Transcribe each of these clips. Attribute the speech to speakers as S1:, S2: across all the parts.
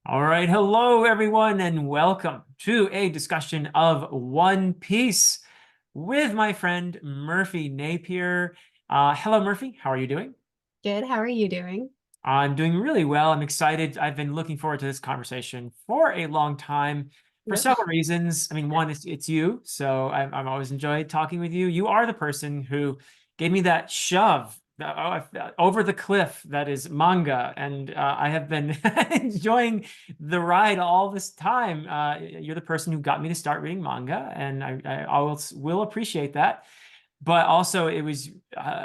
S1: All right, hello everyone, and welcome to a discussion of One Piece with my friend Merphy Napier. Hello, Murphy. How are you doing?
S2: Good. How are you doing?
S1: I'm doing really well. I'm excited. I've been looking forward to this conversation for a long time for
S2: Yep.
S1: several reasons. I mean, one, it's you, so I've always enjoyed talking with you. You are the person who gave me that shove over the cliff that is manga, and I have been enjoying the ride all this time. You're the person who got me to start reading manga, and I always will appreciate that. But also, it was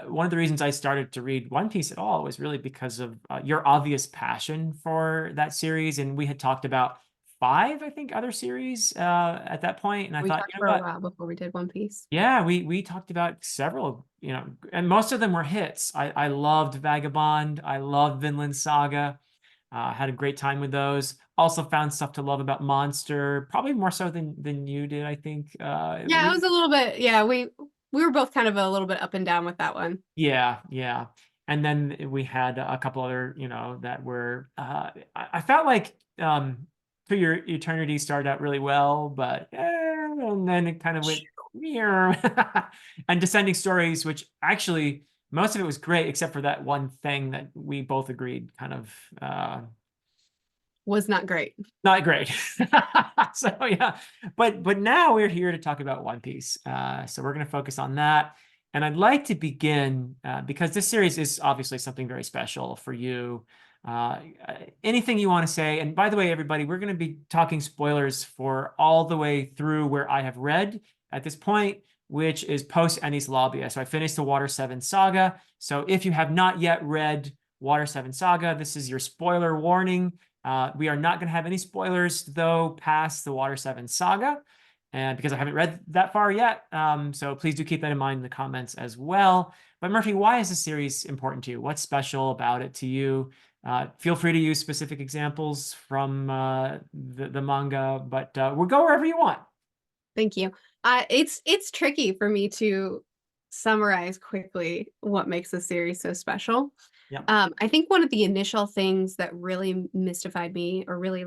S1: one of the reasons I started to read One Piece at all was really because of your obvious passion for that series. And we had talked about five, I think, other series at that point. And I
S2: We
S1: thought,
S2: talked
S1: you know
S2: for a
S1: what?
S2: while before we did One Piece.
S1: Yeah, we talked about several, and most of them were hits. I loved Vagabond. I loved Vinland Saga. Had a great time with those. Also found stuff to love about Monster, probably more so than you did, I think.
S2: Yeah, it was a little bit. Yeah, we were both kind of a little bit up and down with that one.
S1: Yeah, yeah. And then we had a couple other, that were I felt like To Your Eternity started out really well, but and then it kind of went and Descending Stories, which actually most of it was great except for that one thing that we both agreed kind of
S2: Was not great.
S1: not great. So yeah, but now we're here to talk about One Piece. So we're going to focus on that, and I'd like to begin because this series is obviously something very special for you. Uh, Anything you want to say? And by the way, everybody, we're going to be talking spoilers for all the way through where I have read at this point, which is post Enies Lobby. So I finished the Water 7 saga. So if you have not yet read Water 7 saga, this is your spoiler warning. We are not going to have any spoilers, though, past the Water 7 saga, and because I haven't read that far yet. So please do keep that in mind in the comments as well. But Murphy, why is this series important to you? What's special about it to you? Feel free to use specific examples from the manga, but we'll go wherever you want.
S2: Thank you. It's tricky for me to summarize quickly what makes the series so special.
S1: Yeah.
S2: I think one of the initial things that really mystified me or really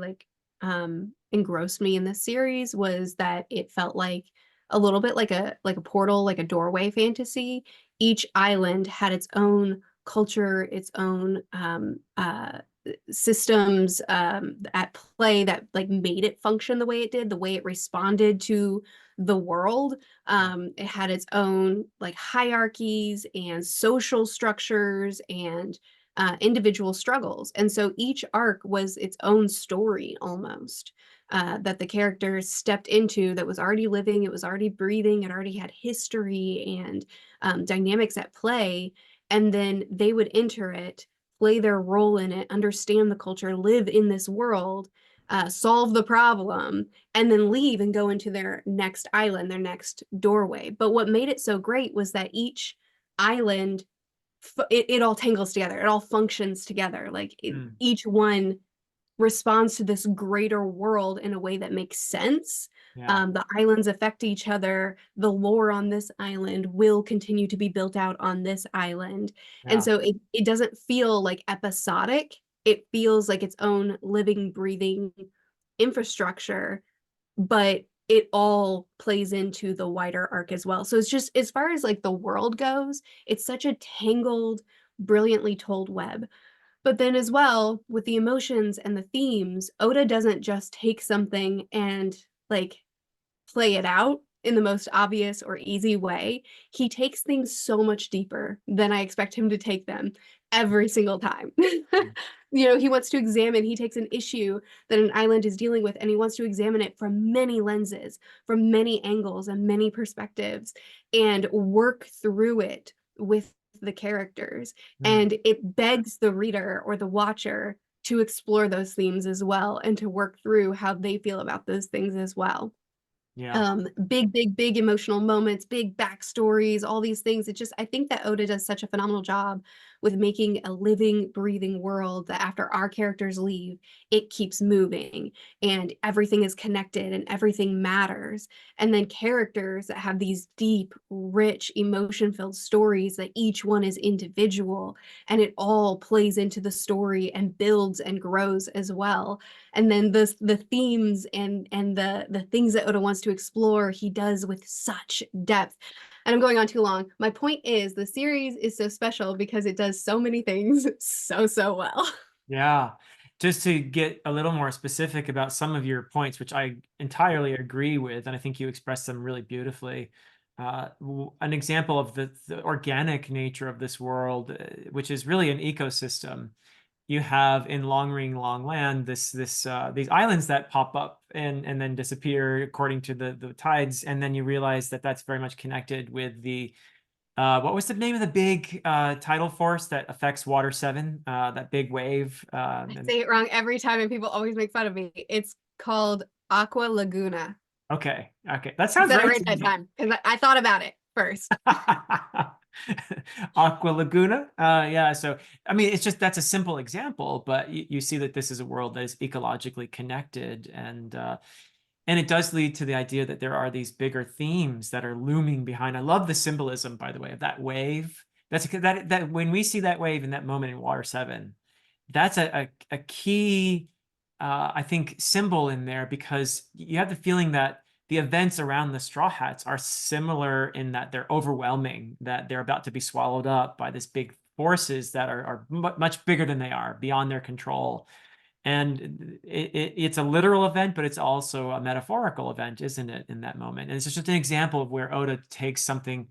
S2: engrossed me in this series was that it felt like a little bit like a portal, like a doorway fantasy. Each island had its own culture, its own systems at play that like made it function the way it did, the way it responded to the world. It had its own like hierarchies and social structures and individual struggles. And so each arc was its own story almost. That the characters stepped into that was already living, it was already breathing, it already had history and dynamics at play. And then they would enter it, play their role in it, understand the culture, live in this world, solve the problem, and then leave and go into their next island, their next doorway. But what made it so great was that each island it all tangles together. It all functions together.
S1: Mm,
S2: Each one responds to this greater world in a way that makes sense.
S1: yeah.
S2: The islands affect each other. The lore on this island will continue to be built out on this island. And
S1: Yeah.
S2: so it doesn't feel like episodic. It feels like its own living, breathing infrastructure, but it all plays into the wider arc as well. So it's just as far as like the world goes, it's such a tangled, brilliantly told web. But then as well, with the emotions and the themes, Oda doesn't just take something and like play it out in the most obvious or easy way. He takes things so much deeper than I expect him to take them every single time. He wants to examine, he takes an issue that an island is dealing with and he wants to examine it from many lenses, from many angles and many perspectives, and work through it with the characters.
S1: Mm,
S2: And it begs the reader or the watcher to explore those themes as well and to work through how they feel about those things as well.
S1: yeah.
S2: Big emotional moments, big backstories, all these things. It just, I think that Oda does such a phenomenal job with making a living, breathing world that after our characters leave, it keeps moving and everything is connected and everything matters. And then characters that have these deep, rich, emotion-filled stories that each one is individual and it all plays into the story and builds and grows as well. And then the themes and the things that Oda wants to explore, he does with such depth. And I'm going on too long. My point is the series is so special because it does so many things so well.
S1: Yeah. Just to get a little more specific about some of your points, which I entirely agree with, and I think you expressed them really beautifully. An example of the organic nature of this world, which is really an ecosystem. You have in Long Ring Long Land these islands that pop up and then disappear according to the tides, and then you realize that that's very much connected with the what was the name of the big tidal force that affects Water 7? That big wave.
S2: I say it wrong every time and people always make fun of me. It's called Aqua Laguna.
S1: Okay, okay, that
S2: I
S1: sounds
S2: said it
S1: right
S2: right
S1: to
S2: that
S1: me.
S2: time because I thought about it first.
S1: Aqua Laguna. Yeah, so I mean, it's just that's a simple example, but you see that this is a world that is ecologically connected, and it does lead to the idea that there are these bigger themes that are looming behind. I love the symbolism, by the way, of that wave. That when we see that wave in that moment in Water 7, that's a key, I think, symbol in there because you have the feeling that the events around the Straw Hats are similar in that they're overwhelming, that they're about to be swallowed up by this big forces that are much bigger than they are, beyond their control. And it's a literal event, but it's also a metaphorical event, isn't it, in that moment? And it's just an example of where Oda takes something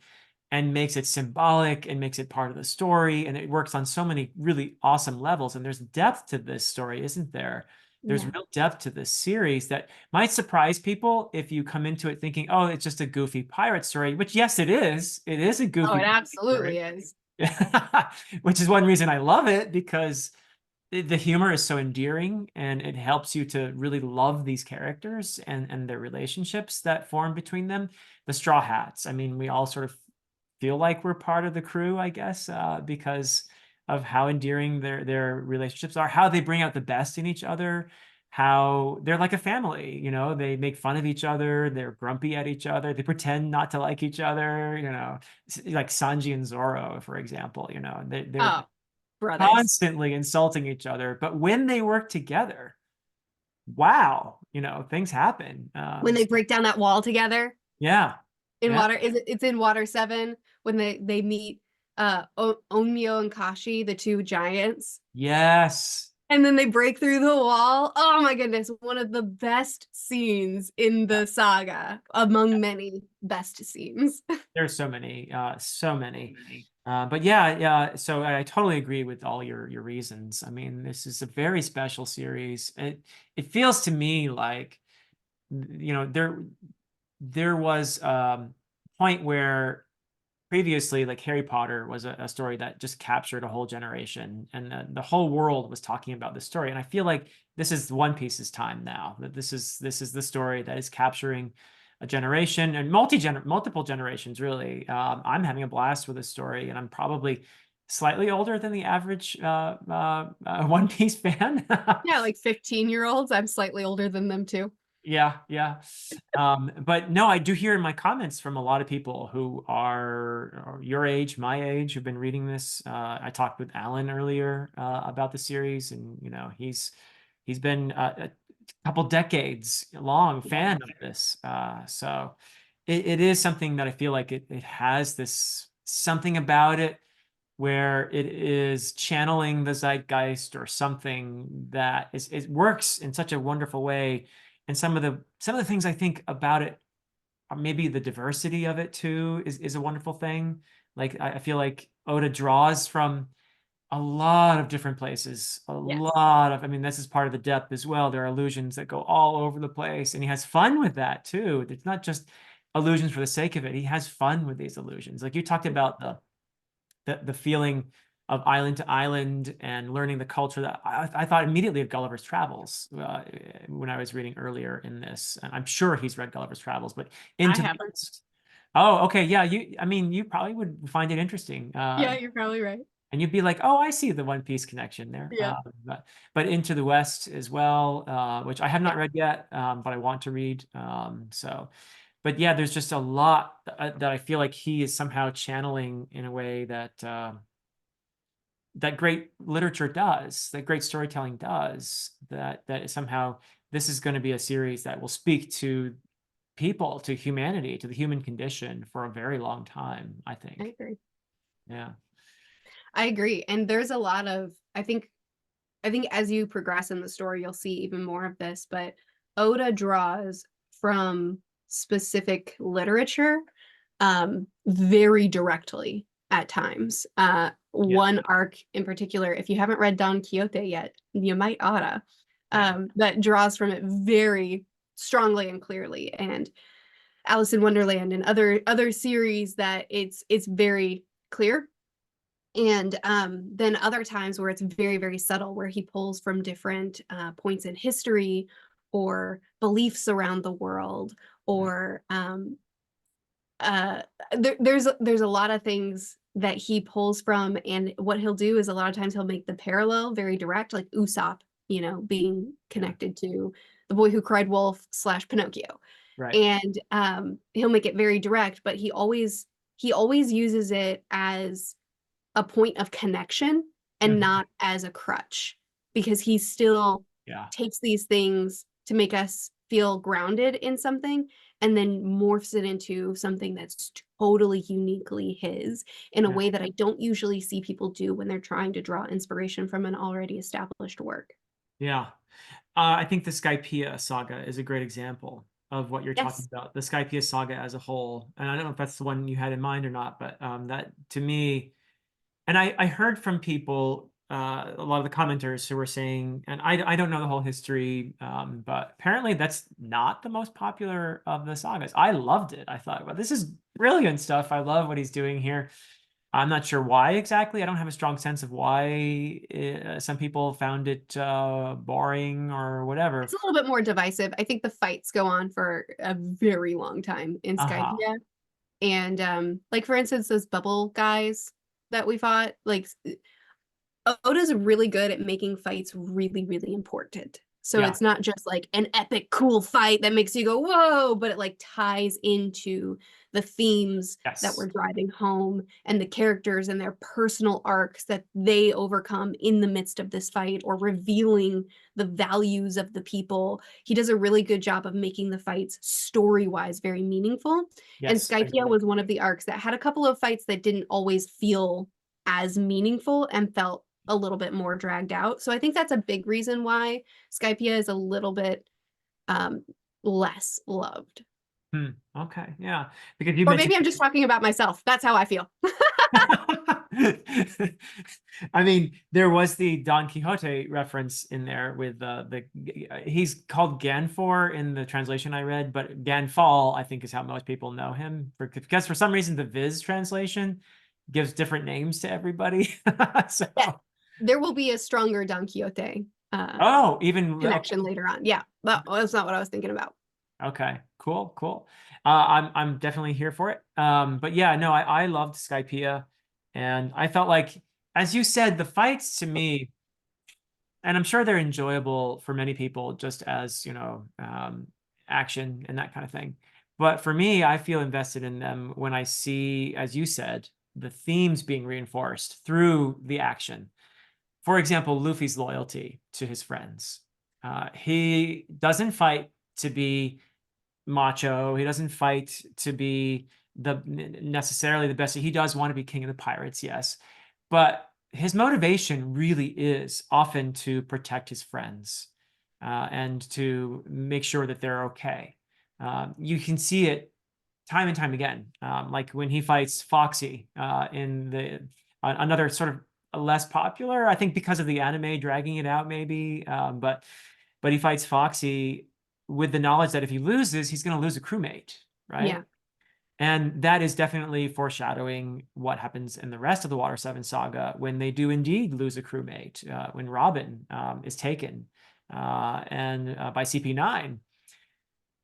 S1: and makes it symbolic and makes it part of the story. And it works on so many really awesome levels. And there's depth to this story, isn't there? There's
S2: Yeah.
S1: real depth to this series that might surprise people if you come into it thinking, oh, it's just a goofy pirate story, which, yes, it is. It is a
S2: Oh,
S1: goofy
S2: it
S1: pirate
S2: absolutely
S1: story,
S2: is.
S1: which is one reason I love it because the humor is so endearing and it helps you to really love these characters and their relationships that form between them. The Straw Hats, I mean, we all sort of feel like we're part of the crew, I guess, because of how endearing their relationships are, how they bring out the best in each other, how they're like a family, they make fun of each other, they're grumpy at each other, they pretend not to like each other, like Sanji and Zoro, for example, they're
S2: Oh, brothers.
S1: constantly insulting each other. But when they work together, wow, things happen.
S2: When they break down that wall together
S1: Yeah,
S2: in
S1: yeah,
S2: water, it's in Water 7 when they meet Onmyo and Kashi, the two giants.
S1: yes.
S2: And then they break through the wall. Oh my goodness, one of the best scenes in
S1: Yeah.
S2: the saga, among many best scenes.
S1: There's so many, so many. But yeah, yeah. So I totally agree with all your reasons. I mean, this is a very special series. It feels to me like, there was a point where previously, like Harry Potter was a story that just captured a whole generation, and the whole world was talking about this story. And I feel like this is One Piece's time now. That this is the story that is capturing a generation and multiple generations. Really, I'm having a blast with this story, and I'm probably slightly older than the average One Piece fan.
S2: Yeah, like 15-year-olds. I'm slightly older than them too.
S1: Yeah, yeah. But no, I do hear in my comments from a lot of people who are your age, my age, who've been reading this. I talked with Alan earlier about the series, and he's been a couple decades long fan of this. So it is something that I feel like it has this something about it where it is channeling the zeitgeist or something that it works in such a wonderful way. And some of the things I think about it are maybe the diversity of it too is a wonderful thing. Like I feel like Oda draws from a lot of different places,
S2: Yes.
S1: I mean, this is part of the depth as well. There are illusions that go all over the place, and he has fun with that too. It's not just illusions for the sake of it. He has fun with these illusions. Like you talked about the feeling of island to island and learning the culture that I thought immediately of Gulliver's Travels when I was reading earlier in this. And I'm sure he's read Gulliver's Travels, but
S2: I
S1: Into the
S2: haven't.
S1: West. Oh, okay. Yeah. I mean, you probably would find it interesting.
S2: Yeah, you're probably right.
S1: and you'd be like, oh, I see the One Piece connection there.
S2: Yeah.
S1: But Into the West as well, which I have not
S2: Yeah,
S1: read yet, but I want to read. But yeah, there's just a lot that I feel like he is somehow channeling in a way that that great literature does, that great storytelling does, that somehow this is going to be a series that will speak to people, to humanity, to the human condition for a very long time, I
S2: I
S1: think.
S2: agree.
S1: Yeah.
S2: I agree. And there's a lot of, I think as you progress in the story, you'll see even more of this, but Oda draws from specific literature very directly at times.
S1: Yeah.
S2: One arc in particular, if you haven't read Don Quixote yet, you might oughta,
S1: Yeah.
S2: that draws from it very strongly and clearly. And Alice in Wonderland and other series that it's very clear. And then other times where it's very, very subtle, where he pulls from different points in history or beliefs around the world,
S1: Right.
S2: or uh, there's a lot of things that he pulls from, and what he'll do is a lot of times he'll make the parallel very direct, like Usopp, being
S1: Yeah.
S2: connected to the boy who cried wolf slash Pinocchio,
S1: Right.
S2: and he'll make it very direct, but he always uses it as a point of connection and
S1: Mhm.
S2: not as a crutch, because he still
S1: Yeah.
S2: takes these things to make us feel grounded in something and then morphs it into something that's totally uniquely his, in a
S1: Yeah.
S2: way that I don't usually see people do when they're trying to draw inspiration from an already established work.
S1: Yeah. I think the Skypiea saga is a great example of what you're talking
S2: Yes.
S1: about. The Skypiea saga as a whole, and I don't know if that's the one you had in mind or not, but that to me, and I heard from people, a lot of the commenters who were saying, and I don't know the whole history, but apparently that's not the most popular of the sagas. I loved it. I thought, well, this is brilliant stuff. I love what he's doing here. I'm not sure why exactly. I don't have a strong sense of why some people found it boring or
S2: It's
S1: whatever.
S2: a little bit more divisive. I think the fights go on for a very long time in
S1: Uh-huh.
S2: Skypiea. And like for instance, those bubble guys that we fought, like Oda's really good at making fights really, really important. So
S1: Yeah.
S2: it's not just like an epic, cool fight that makes you go, whoa, but it like ties into the themes that we're
S1: Yes.
S2: driving home and the characters and their personal arcs that they overcome in the midst of this fight, or revealing the values of the people. He does a really good job of making the fights story-wise very meaningful. And
S1: Yes, I
S2: Skypiea
S1: agree.
S2: was one of the arcs that had a couple of fights that didn't always feel as meaningful and felt a little bit more dragged out. So I think that's a big reason why Skypiea is a little bit um, less loved.
S1: Hmm. Okay. Yeah. Because you
S2: Or
S1: mentioned
S2: maybe I'm just talking about myself. That's how I feel.
S1: I mean, there was the Don Quixote reference in there with the he's called Ganfor in the translation I read, but Ganfall I think is how most people know him because for some reason the Viz translation gives different names to everybody. So,
S2: Yeah, there will be a stronger Don Quixote
S1: oh, even okay.
S2: connection later on. Yeah, that's not what I was thinking about.
S1: Okay, cool, cool. I'm definitely here for it. But yeah, no, I loved Skypiea, and I felt like, as you said, the fights to me, and I'm sure they're enjoyable for many people, just as action and that kind of thing. But for me, I feel invested in them when I see, as you said, the themes being reinforced through the action. For example, Luffy's loyalty to his friends. He doesn't fight to be macho. He doesn't fight to be the necessarily the best. He does want to be king of the pirates, yes. But his motivation really is often to protect his friends and to make sure that they're okay. You can see it time and time again, like when he fights Foxy in the another sort of less popular, I think because of the anime dragging it out, maybe. But he fights Foxy with the knowledge that if he loses, he's going to lose a crewmate, right?
S2: Yeah,
S1: And that is definitely foreshadowing what happens in the rest of the Water 7 saga when they do indeed lose a crewmate, when Robin is taken and by CP9.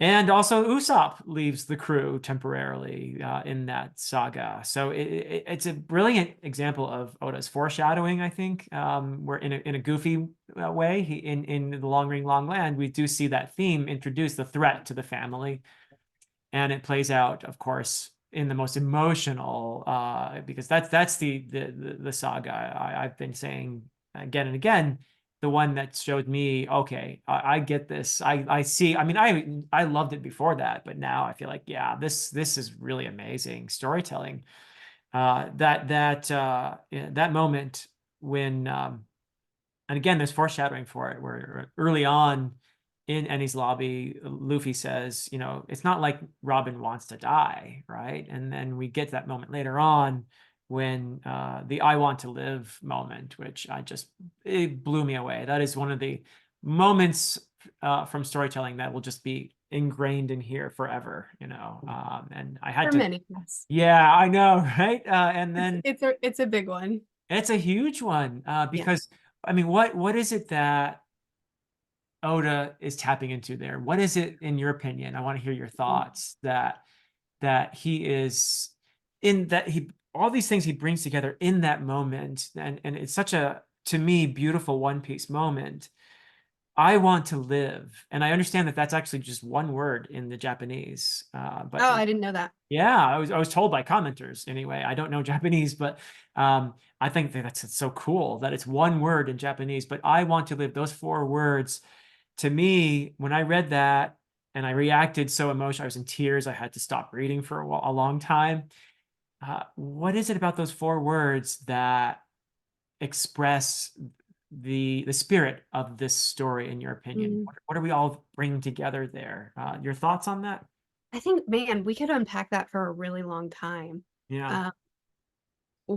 S1: And also Usopp leaves the crew temporarily in that saga. So it's a brilliant example of Oda's foreshadowing, I think, where in a goofy way, in the Long Ring, Long Land, we do see that theme introduce the threat to the family. And it plays out, of course, in the most emotional, because that's the saga I've been saying again and again, the one that showed me, okay, I get this. I see. I mean, I loved it before that, but now I feel like, yeah, this is really amazing storytelling. Yeah, that moment when and again, there's foreshadowing for it, where early on in Enies lobby, Luffy says, you know, it's not like Robin wants to die, right? And then we get that moment later on when the I want to live moment, which it blew me away. That is one of the moments from storytelling that will just be ingrained in here forever, you know. And I had
S2: For
S1: to,
S2: many, yes.
S1: yeah, I know, right? And
S2: It's
S1: then
S2: it's a it's a big one.
S1: it's a huge one
S2: Yeah.
S1: because I mean, what is it that Oda is tapping into there? What is it, in your opinion? I want to hear your thoughts that he is in that he all these things he brings together in that moment, and it's such a to me beautiful One Piece moment. I want to live, and I understand that that's actually just one word in the Japanese, but
S2: Oh, I didn't know that.
S1: yeah, I was told by commenters anyway. I don't know Japanese, but I think that's so cool that it's one word in Japanese. But I want to live. Those four words, to me, when I read that and I reacted so emotional, I was in tears. I had to stop reading for a long time. What is it about those four words that express the spirit of this story, in your opinion?
S2: Mm.
S1: What are we all bringing together there? Your thoughts on that?
S2: I think, man, we could unpack that for a really long time.
S1: Yeah,
S2: Uh,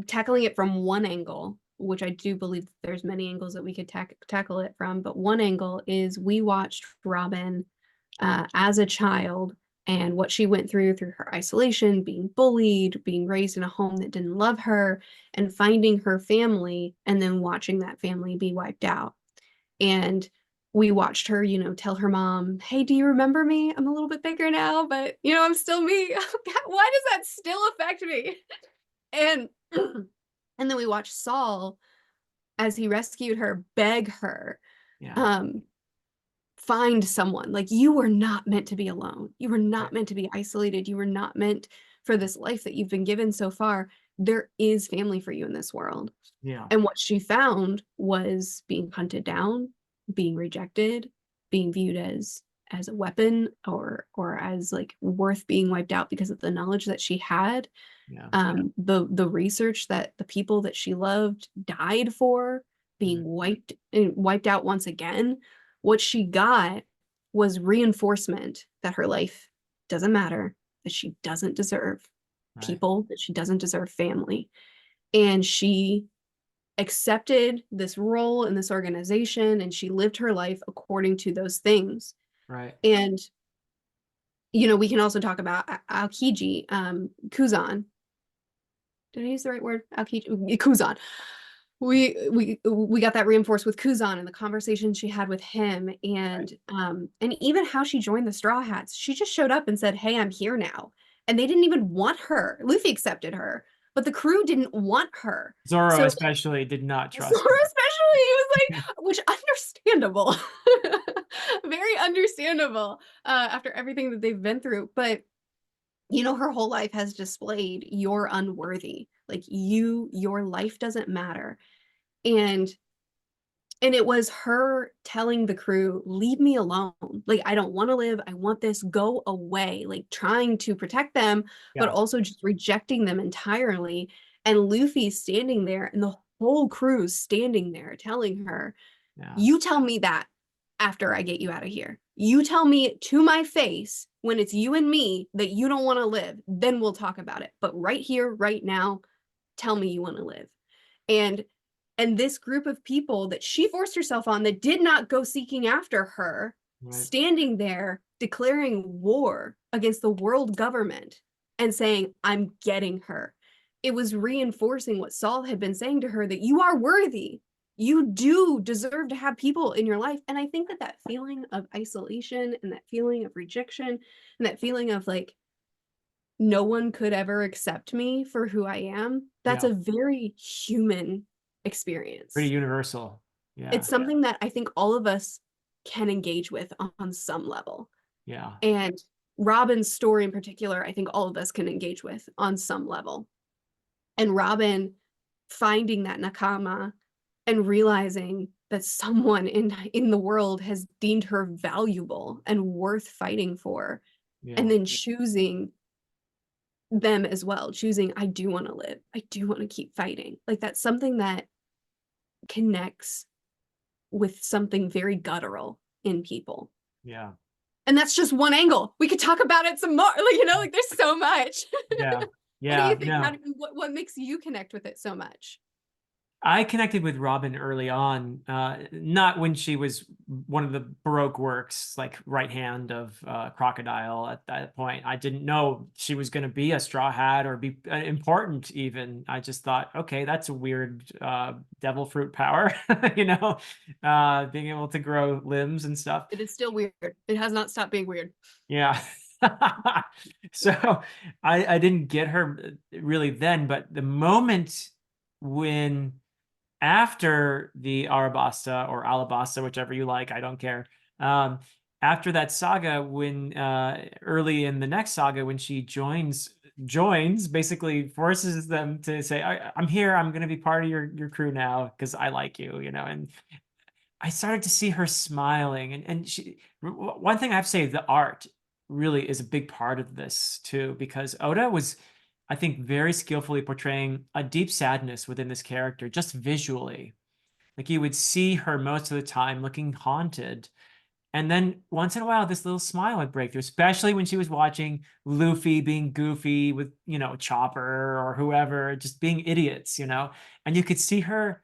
S2: Tackling it from one angle, which I do believe there's many angles that we could tackle it from, but one angle is we watched Robin as a child and what she went through her isolation, being bullied, being raised in a home that didn't love her, and finding her family, and then watching that family be wiped out. And we watched her, tell her mom, "Hey, do you remember me? I'm a little bit bigger now, but I'm still me." Why does that still affect me? And and then we watched Saul as he rescued her beg her,
S1: yeah,
S2: um, find someone. Like, you were not meant to be alone. You were
S1: right,
S2: not meant to be isolated. You were not meant for this life that you've been given so far. There is family for you in this world.
S1: yeah,
S2: And what she found was being hunted down, being rejected, being viewed as a weapon, or as like worth being wiped out because of the knowledge that she had,
S1: yeah.
S2: the research that the people that she loved died for, being
S1: Mm,
S2: wiped out once again. What she got was reinforcement that her life doesn't matter, that she doesn't deserve
S1: right,
S2: people, that she doesn't deserve family. And she accepted this role in this organization, and she lived her life according to those things.
S1: right.
S2: And we can also talk about Aokiji, Kuzan. Did I use the right word? Aokiji, Kuzan. We got that reinforced with Kuzan and the conversation she had with him,
S1: Right.
S2: and even how she joined the Straw Hats. She just showed up and said, "Hey, I'm here now," and they didn't even want her. Luffy accepted her, but the crew didn't want her.
S1: Zoro
S2: So
S1: especially did not trust
S2: Zoro
S1: her.
S2: especially, he was
S1: Yeah,
S2: like, which understandable, very understandable, after everything that they've been through. But her whole life has displayed you're unworthy. Like, your life doesn't matter. And it was her telling the crew, "Leave me alone. Like, I don't want to live. I want this. Go away." Like, trying to protect them, but
S1: yeah,
S2: also just rejecting them entirely. And Luffy standing there, and the whole crew's standing there telling her,
S1: yeah,
S2: "You tell me that after I get you out of here. You tell me to my face when it's you and me that you don't want to live, then we'll talk about it. But right here, right now, tell me you want to live." And this group of people that she forced herself on, that did not go seeking after her,
S1: right.
S2: standing there declaring war against the world government and saying, "I'm getting her." It was reinforcing what Saul had been saying to her, that you are worthy. you do deserve to have people in your life. And I think that that feeling of isolation and that feeling of rejection and that feeling of like no one could ever accept me for who I am, that's
S1: Yeah.
S2: a very human
S1: Pretty
S2: experience.
S1: universal.
S2: It's
S1: Yeah.
S2: something that I think all of us can engage with on some level.
S1: Yeah.
S2: And Robin's story in particular, I think all of us can engage with on some level. And Robin finding that nakama and realizing that someone in the world has deemed her valuable and worth fighting for, and
S1: Yeah.
S2: then choosing them as well, choosing I do want to live, I do want to keep fighting. Like that's something that connects with something very guttural in people.
S1: Yeah.
S2: And that's just one angle. We could talk about it some more. Like, like there's so much.
S1: Yeah.
S2: What do you
S1: Yeah.
S2: think?
S1: No.
S2: What makes you connect with it so much?
S1: I connected with Robin early on, not when she was one of the Baroque works, like right hand of Crocodile at that point. I didn't know she was going to be a Straw Hat or be important even. I just thought, okay, that's a weird devil fruit power, being able to grow limbs and stuff.
S2: It is still weird. It has not stopped being weird.
S1: Yeah. So I didn't get her really then, but the moment when after the Arabasta or Alabasta, whichever you like, I don't care. Um, After that saga, when early in the next saga, when she joins, basically forces them to say, I'm here, I'm gonna be part of your crew now because I like you, and I started to see her smiling, and one thing I have to say, the art really is a big part of this too, because Oda was, I think, very skillfully portraying a deep sadness within this character, just visually. Like you would see her most of the time looking haunted. And then once in a while, this little smile would break through, especially when she was watching Luffy being goofy with, Chopper or whoever, just being idiots. And you could see her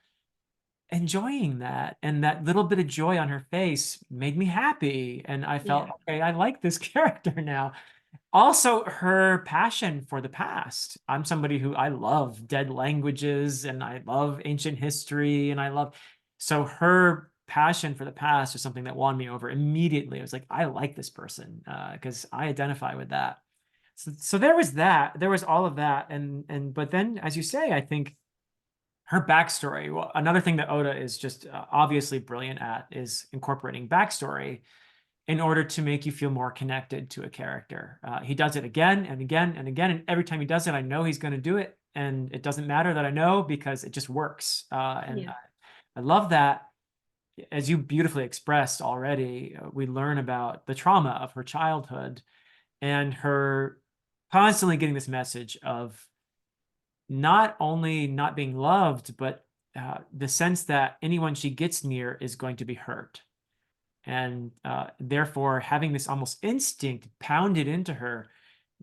S1: enjoying that. And that little bit of joy on her face made me happy. And I felt,
S2: Yeah.
S1: okay, I like this character now. Also, her passion for the past. I'm somebody who I love dead languages and I love ancient history and so her passion for the past was something that won me over immediately. I was like, I like this person because I identify with that. So there was that. There was all of that, but then, as you say, I think her backstory. Well, another thing that Oda is just obviously brilliant at is incorporating backstory in order to make you feel more connected to a character. He does it again and again and again. And every time he does it, I know he's going to do it. And it doesn't matter that I know because it just works. And
S2: Yeah.
S1: I love that. As you beautifully expressed already, we learn about the trauma of her childhood and her constantly getting this message of not only not being loved, but the sense that anyone she gets near is going to be hurt and therefore having this almost instinct pounded into her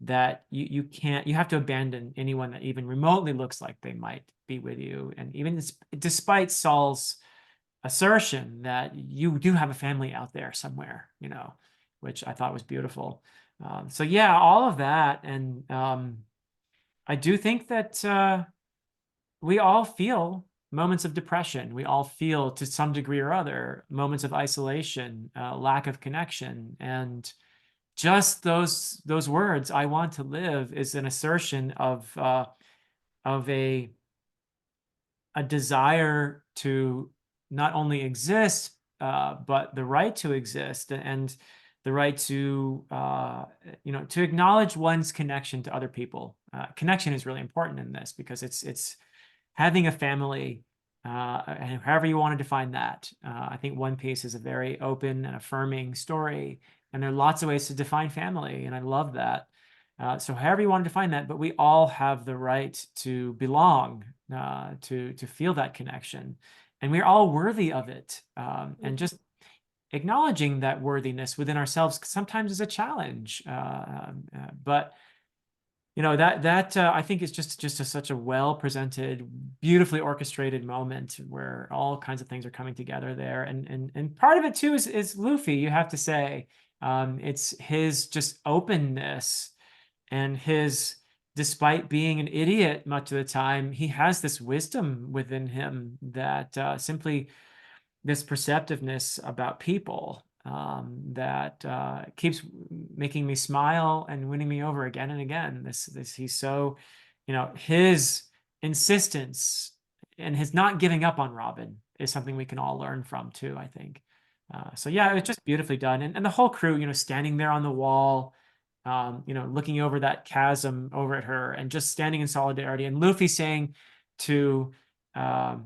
S1: that you have to abandon anyone that even remotely looks like they might be with you. And even despite Saul's assertion that you do have a family out there somewhere, which I thought was beautiful. So yeah, all of that. And I do think that we all feel moments of depression. We all feel, to some degree or other, moments of isolation, lack of connection, and just those words, "I want to live," is an assertion of a desire to not only exist, but the right to exist and the right to acknowledge one's connection to other people. Connection is really important in this because it's having a family, and however you want to define that. I think One Piece is a very open and affirming story, and there are lots of ways to define family, and I love that. So however you want to define that, but we all have the right to belong, to feel that connection, and we're all worthy of it. And just acknowledging that worthiness within ourselves sometimes is a challenge, but that I think is just such a well presented, beautifully orchestrated moment where all kinds of things are coming together there, and part of it too is Luffy. You have to say, it's his just openness and his despite being an idiot much of the time, he has this wisdom within him that simply this perceptiveness about people that keeps making me smile and winning me over again and again. This he's so, his insistence and his not giving up on Robin is something we can all learn from too, I think. So yeah, it was just beautifully done. And the whole crew, standing there on the wall, looking over that chasm over at her and just standing in solidarity. And Luffy saying to yeah,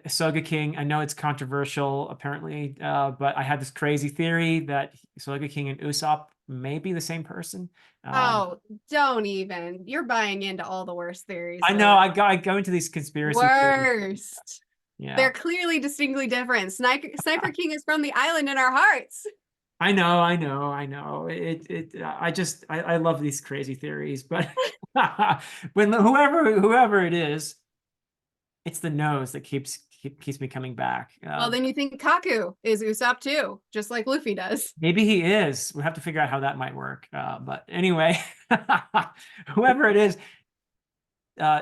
S1: Saga King, I know it's controversial apparently, but I had this crazy theory that Saga King and Usopp may be the same person.
S2: Oh, don't even. You're buying into all the worst theories,
S1: I know
S2: Philip.
S1: I go into these conspiracy theories.
S2: Worst.
S1: Yeah.
S2: They're clearly distinctly different. Sniper King is from the island in our hearts.
S1: I know. I love these crazy theories, but when whoever it is, it's the nose that keeps me coming back.
S2: Well, then you think Kaku is Usopp too, just like Luffy does.
S1: Maybe he is. We have to figure out how that might work. But anyway, whoever it is,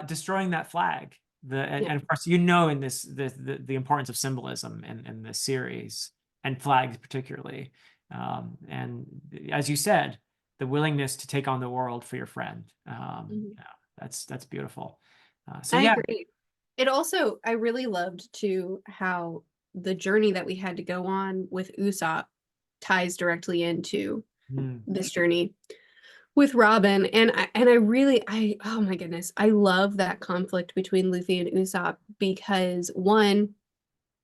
S1: destroying that flag. And of course, in this the importance of symbolism in this series and flags particularly. And as you said, the willingness to take on the world for your friend. Yeah, that's beautiful. So
S2: I
S1: yeah.
S2: agree. It also, I really loved too how the journey that we had to go on with Usopp ties directly into this journey with Robin. And I really, oh my goodness, I love that conflict between Luffy and Usopp because one,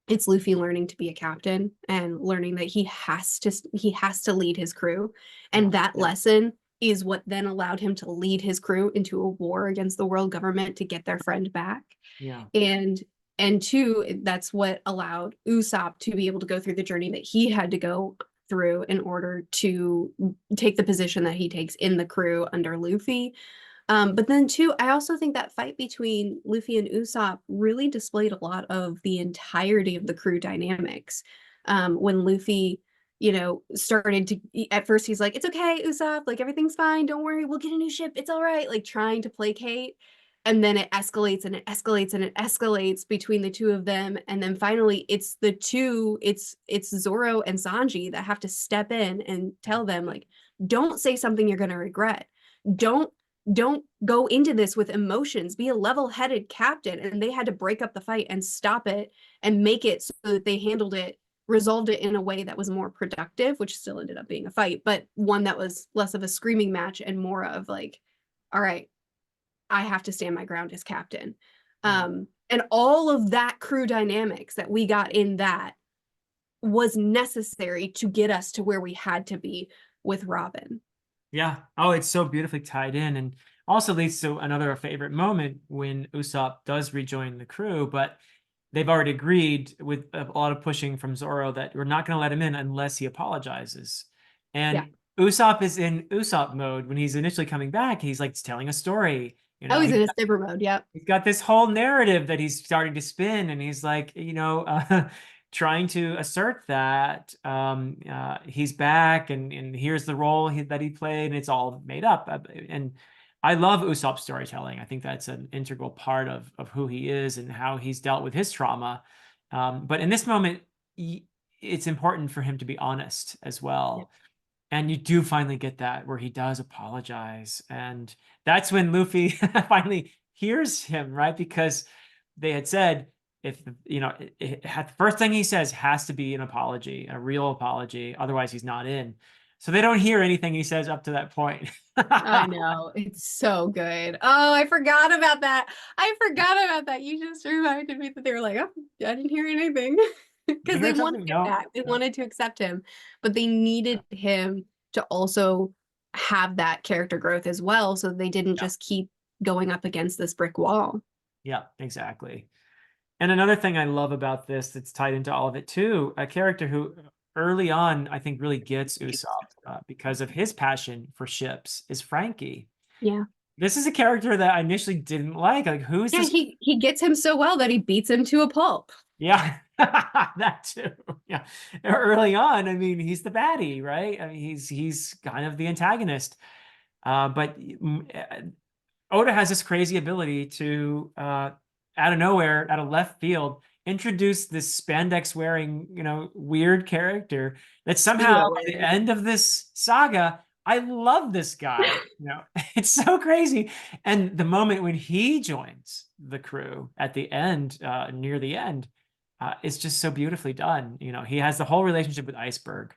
S2: it's Luffy learning to be a captain and learning that he has to lead his crew. And that lesson is what then allowed him to lead his crew into a war against the world government to get their friend back.
S1: Yeah.
S2: And two, that's what allowed Usopp to be able to go through the journey that he had to go through in order to take the position that he takes in the crew under Luffy. But then too, I also think that fight between Luffy and Usopp really displayed a lot of the entirety of the crew dynamics. When Luffy, started to, at first he's like, it's okay, Usopp, like everything's fine, don't worry, we'll get a new ship, it's all right, like trying to placate. And then it escalates and it escalates and it escalates between the two of them. And then finally it's Zoro and Sanji that have to step in and tell them, like, don't say something you're gonna regret. Don't don't go into this with emotions. Be a level-headed captain. And they had to break up the fight and stop it and make it so that they resolved it in a way that was more productive, which still ended up being a fight, but one that was less of a screaming match and more of like, all right, I have to stand my ground as captain. And all of that crew dynamics that we got in that was necessary to get us to where we had to be with Robin.
S1: Yeah. Oh, it's so beautifully tied in, and also leads to another favorite moment when Usopp does rejoin the crew, but they've already agreed with a lot of pushing from Zoro that we're not going to let him in unless he apologizes. And Usopp is in Usopp mode when he's initially coming back. He's like telling a story.
S2: Oh, he's in a saber mode. Yep.
S1: He's got this whole narrative that he's starting to spin, and he's like, trying to assert that he's back and here's the role that he played, and it's all made up. And I love Usopp's storytelling. I think that's an integral part of who he is and how he's dealt with his trauma. But in this moment, it's important for him to be honest as well. Yeah. And you do finally get that where he does apologize. And that's when Luffy finally hears him, right? Because they had said, if the first thing he says has to be an apology, a real apology, otherwise he's not in. So they don't hear anything he says up to that point.
S2: I know, it's so good. Oh, I forgot about that. You just reminded me that they were like, oh, I didn't hear anything. Because they wanted him back. They wanted to accept him, but they needed him to also have that character growth as well, so they didn't just keep going up against this brick wall.
S1: Yeah, exactly. And another thing I love about this that's tied into all of it too, a character who early on I think really gets Usopp because of his passion for ships is Frankie.
S2: Yeah.
S1: This is a character that I initially didn't like. Like, who's this?
S2: He gets him so well that he beats him to a pulp.
S1: Yeah, that too. Yeah, early on, I mean, he's the baddie, right? I mean, he's kind of the antagonist. But Oda has this crazy ability to, out of nowhere, out of left field, introduce this spandex wearing, weird character that somehow
S2: Pseudo
S1: by the
S2: wearing.
S1: end of this saga, I love this guy. It's so crazy. And the moment when he joins the crew at the end, near the end, it's just so beautifully done. He has the whole relationship with Iceberg,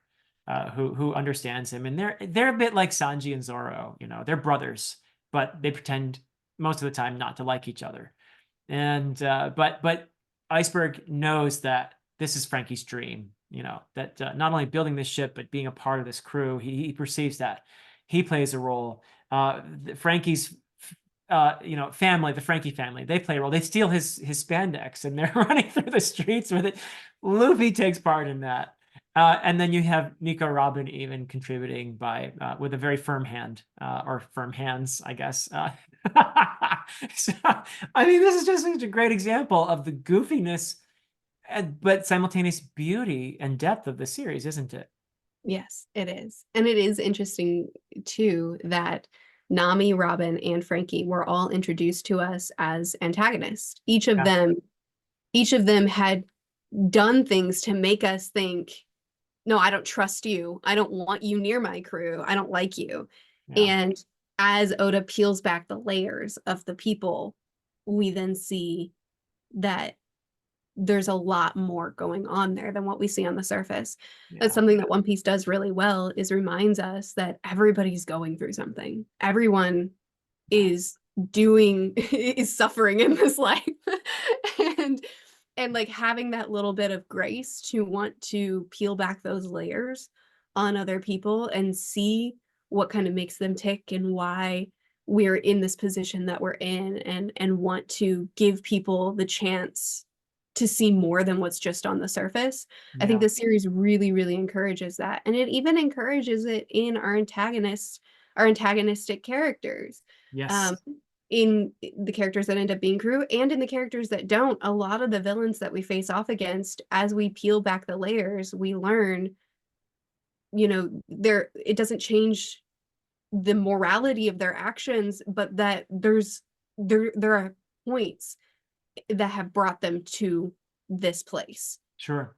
S1: who understands him, and they're a bit like Sanji and Zoro. They're brothers, but they pretend most of the time not to like each other. And but Iceberg knows that this is Frankie's dream. That not only building this ship but being a part of this crew. He perceives that he plays a role. Frankie's family, the Frankie family, they play a role. They steal his spandex and they're running through the streets with it. Luffy takes part in that. And then you have Nico Robin even contributing by with a very firm hand, or firm hands, I guess. So, I mean, this is just such a great example of the goofiness, but simultaneous beauty and depth of the series, isn't it?
S2: Yes, it is. And it is interesting too that Nami, Robin, and Frankie were all introduced to us as antagonists.
S1: Yeah,
S2: Each of them had done things to make us think, no, I don't trust you. I don't want you near my crew. I don't like you.
S1: yeah,
S2: And as Oda peels back the layers of the people, we then see that there's a lot more going on there than what we see on the surface. That's
S1: yeah,
S2: something that One Piece does really well, is reminds us that everybody's going through something. Everyone
S1: yeah,
S2: is doing is suffering in this life. and like having that little bit of grace to want to peel back those layers on other people and see what kind of makes them tick and why we're in this position that we're in, and want to give people the chance to see more than what's just on the surface. I think
S1: yeah.
S2: the series really, really encourages that. And it even encourages it in our antagonistic characters. Um,
S1: Yes,
S2: in the characters that end up being crew and in the characters that don't, a lot of the villains that we face off against, as we peel back the layers, we learn, there it doesn't change the morality of their actions, but that there are points that have brought them to this place,
S1: sure.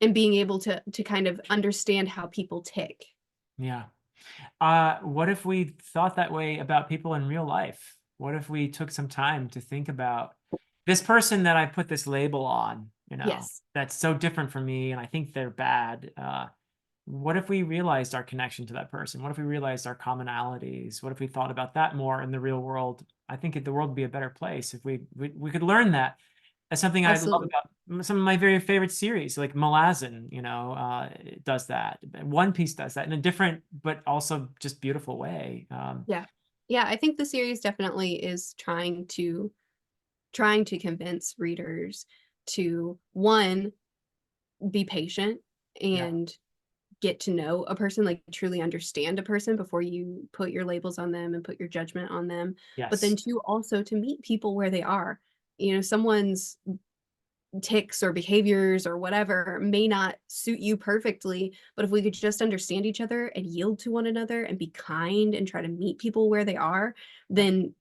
S2: and being able to kind of understand how people tick.
S1: Yeah. What if we thought that way about people in real life? What if we took some time to think about this person that I put this label on,
S2: Yes.
S1: that's so different from me, and I think they're bad. What if we realized our connection to that person? What if we realized our commonalities? What if we thought about that more in the real world? I think the world would be a better place if we could learn that. That's something I love
S2: Absolutely.
S1: about some of my very favorite series, like Malazan, does that. One Piece does that in a different, but also just beautiful way.
S2: Yeah. Yeah, I think the series definitely is trying to convince readers to, one, be patient
S1: Yeah.
S2: and get to know a person, like truly understand a person before you put your labels on them and put your judgment on them. But then
S1: Yes.
S2: two, also to meet people where they are. Someone's ticks or behaviors or whatever may not suit you perfectly, but if we could just understand each other and yield to one another and be kind and try to meet people where they are, then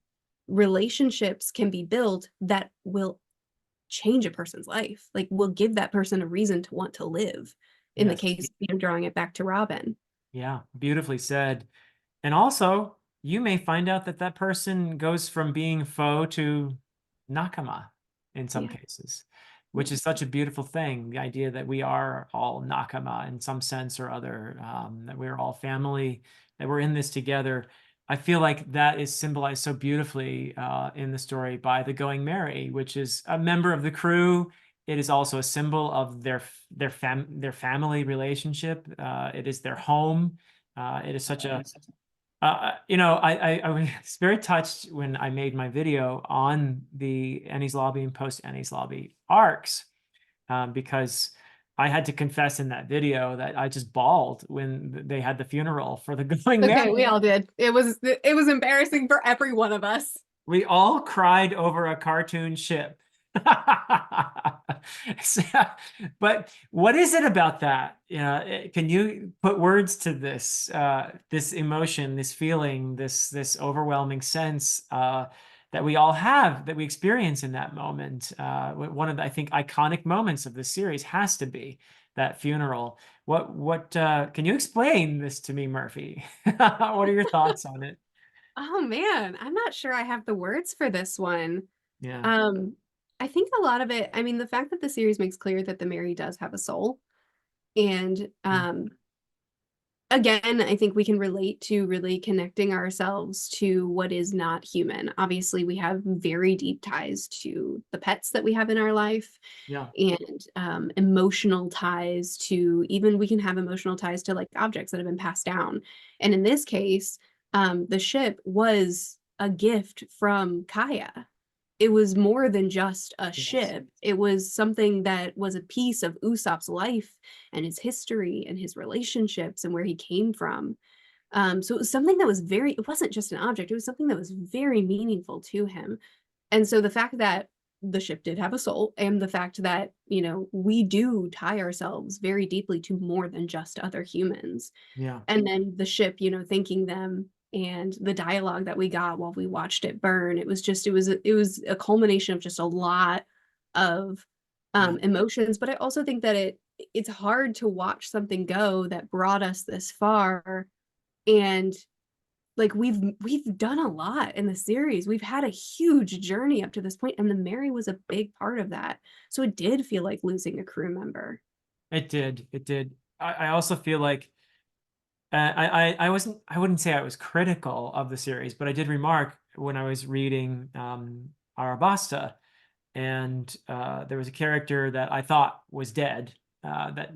S2: relationships can be built that will change a person's life. Like, will give that person a reason to want to live. In the
S1: Yes.
S2: case, drawing it back to Robin.
S1: Yeah. Beautifully said. And also, you may find out that that person goes from being foe to nakama in some
S2: Yeah.
S1: cases, which is
S2: Yes.
S1: such a beautiful thing. The idea that we are all nakama in some sense or other, that we're all family, that we're in this together. I feel like that is symbolized so beautifully in the story by the Going Merry, which is a member of the crew. It is also a symbol of their family relationship. It is their home. It is such a I was very touched when I made my video on the Enies Lobby and post Enies Lobby arcs, because I had to confess in that video that I just bawled when they had the funeral for the Going
S2: Okay,
S1: Merry.
S2: we all did. It was embarrassing for every one of us.
S1: We all cried over a cartoon ship. So, but what is it about that? Can you put words to this this emotion, this feeling, this overwhelming sense that we all have, that we experience in that moment? One of the, I think, iconic moments of this series has to be that funeral. What can you explain this to me, Murphy? What are your thoughts on it?
S2: Oh man, I'm not sure I have the words for this one.
S1: Yeah.
S2: Um, I think a lot of it, I mean, the fact that the series makes clear that the Mary does have a soul, and
S1: Mm.
S2: again, I think we can relate to really connecting ourselves to what is not human. Obviously, we have very deep ties to the pets that we have in our life,
S1: Yeah.
S2: and emotional ties to, even we can have emotional ties to like objects that have been passed down. And in this case, the ship was a gift from Kaya. It was more than just a
S1: Yes.
S2: ship. It was something that was a piece of Usopp's life and his history and his relationships and where he came from. So it was something that was very, it wasn't just an object, it was something that was very meaningful to him. And so the fact that the ship did have a soul, and the fact that, you know, we do tie ourselves very deeply to more than just other humans,
S1: Yeah.
S2: and then the ship, you know, thanking them, and the dialogue that we got while we watched it burn, it was just, it was a culmination of just a lot of
S1: Yeah.
S2: emotions. But I also think that it's hard to watch something go that brought us this far, and like we've done a lot in the series. We've had a huge journey up to this point, and the Mary was a big part of that. So it did feel like losing a crew member.
S1: It did. It did. I also feel like I wasn't, I wouldn't say I was critical of the series, but I did remark when I was reading Arabasta, and there was a character that I thought was dead, that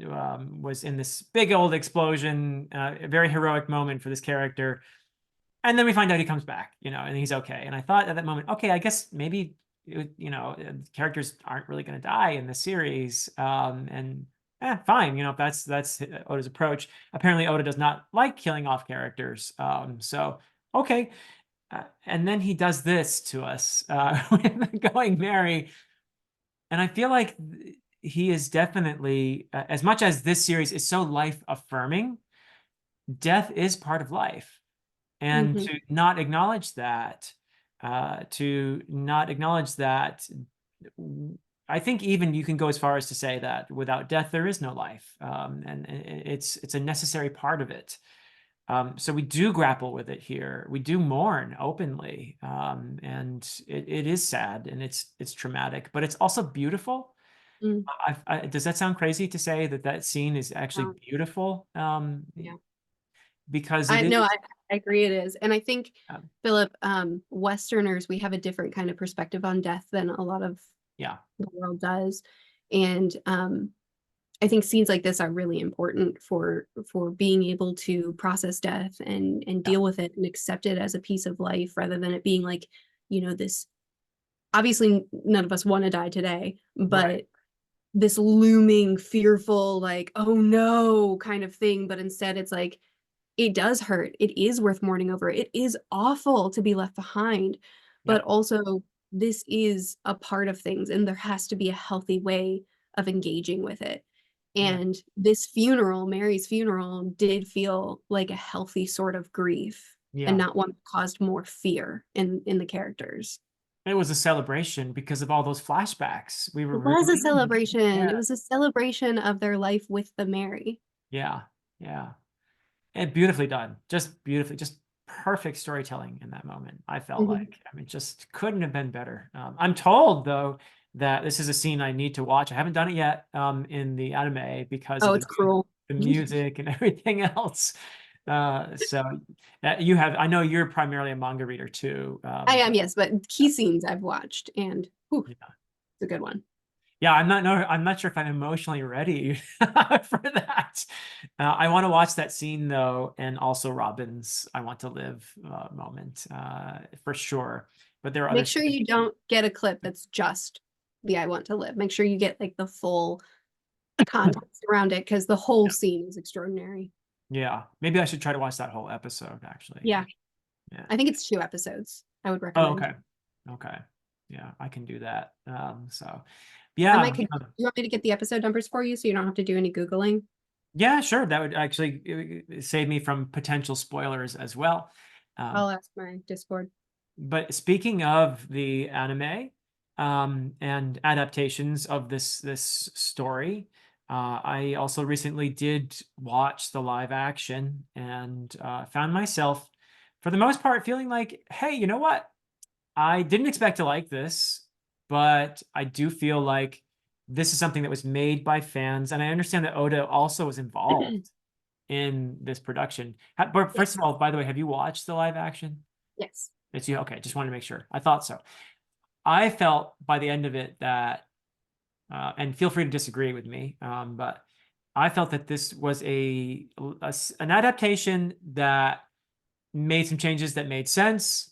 S1: was in this big old explosion, a very heroic moment for this character. And then we find out he comes back, and he's okay. And I thought at that moment, okay, I guess maybe characters aren't really going to die in the series, and fine, if that's Oda's approach. Apparently, Oda does not like killing off characters, so okay. And then he does this to us with Going Mary, and I feel like he is definitely, as much as this series is so life affirming, death is part of life, and
S2: Hmm.
S1: to not acknowledge that, I think even you can go as far as to say that without death there is no life, and it's a necessary part of it. So we do grapple with it here. We do mourn openly, and it is sad, and it's traumatic, but it's also beautiful.
S2: Mm.
S1: Does that sound crazy to say that that scene is actually
S2: Um,
S1: beautiful?
S2: yeah.
S1: Because it
S2: I
S1: is.
S2: no, I agree it is. And I think,
S1: um,
S2: Philip, Westerners, we have a different kind of perspective on death than a lot of
S1: yeah,
S2: the world does. And I think scenes like this are really important for being able to process death and
S1: yeah,
S2: deal with it and accept it as a piece of life, rather than it being like, you know, this, obviously none of us want to die today,
S1: right,
S2: but this looming fearful, like, oh no, kind of thing. But instead it's like, it does hurt. It is worth mourning over. It is awful to be left behind,
S1: yeah,
S2: but also this is a part of things, and there has to be a healthy way of engaging with it.
S1: yeah,
S2: And this funeral, Mary's funeral, did feel like a healthy sort of grief, and
S1: yeah.
S2: not one that caused more fear in the characters.
S1: It was a celebration because of all those flashbacks. We were
S2: It was a
S1: reliving.
S2: celebration.
S1: Yeah,
S2: It was a celebration of their life with the Mary.
S1: yeah, yeah. And beautifully done. Just beautifully, just perfect storytelling in that moment. I felt
S2: Mhm.
S1: like, I mean, just couldn't have been better. I'm told though that this is a scene I need to watch. I haven't done it yet in the anime because
S2: Oh,
S1: of
S2: it's cruel.
S1: the music and everything else. So you have, I know you're primarily a manga reader too.
S2: I am, yes, but key scenes I've watched, and whew,
S1: Yeah.
S2: it's a good one.
S1: Yeah, I'm not, no, I'm not sure if I'm emotionally ready for that. I want to watch that scene though, and also Robin's "I Want to Live" moment, for sure. But there are other
S2: Make sure
S1: scenes.
S2: you don't get a clip that's just the "I want to live." Make sure you get like the full context around it, because the whole
S1: Yeah,
S2: scene is extraordinary.
S1: yeah. Maybe I should try to watch that whole episode actually.
S2: Yeah,
S1: Yeah.
S2: I think it's 2 episodes. I would
S1: Oh,
S2: recommend.
S1: okay. Okay. Yeah, I can do that. So
S2: I
S1: yeah,
S2: might you want me to get the episode numbers for you so you don't have to do any Googling?
S1: yeah, sure. That would actually save me from potential spoilers as well. Um,
S2: I'll ask my Discord.
S1: but speaking of the anime and adaptations of this story, I also recently did watch the live action and found myself, for the most part, feeling like, hey, you know what? I didn't expect to like this, but I do feel like this is something that was made by fans, and I understand that Oda also was involved in this production. But first
S2: Yes.
S1: of all, by the way, have you watched the live action?
S2: Yes.
S1: It's you. Okay, just wanted to make sure. I thought so. I felt by the end of it that, and feel free to disagree with me, but I felt that this was an adaptation that made some changes that made sense.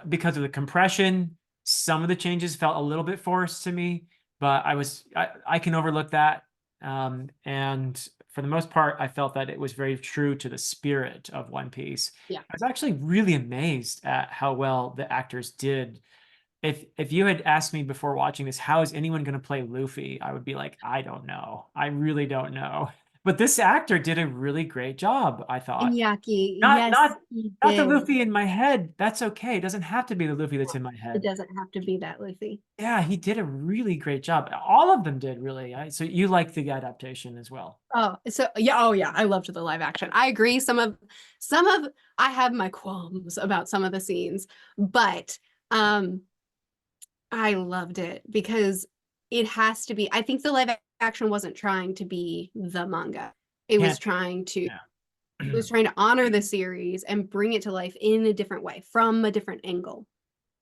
S1: Because of the compression, some of the changes felt a little bit forced to me, but I can overlook that. And for the most part, I felt that it was very true to the spirit of One Piece.
S2: Yeah.
S1: I was actually really amazed at how well the actors did. If you had asked me before watching this, how is anyone going to play Luffy? I would be like, I don't know. I really don't know. But this actor did a really great job, I thought.
S2: Inyaki,
S1: Not
S2: yes,
S1: not
S2: he
S1: not the
S2: did.
S1: Luffy in my head. That's okay. It doesn't have to be the Luffy that's
S2: No,
S1: in my
S2: it
S1: head.
S2: doesn't have to be that Luffy.
S1: Yeah, he did a really great job. All of them did really. So you like the adaptation as well.
S2: Oh, so yeah, oh yeah, I loved the live action. I agree. Some of I have my qualms about some of the scenes, but um I loved it because it has to be. I think the live action wasn't trying to be the manga. It was
S1: Can't
S2: trying to
S1: be.
S2: it
S1: Yeah.
S2: was trying to honor the series and bring it to life in a different way, from a different angle.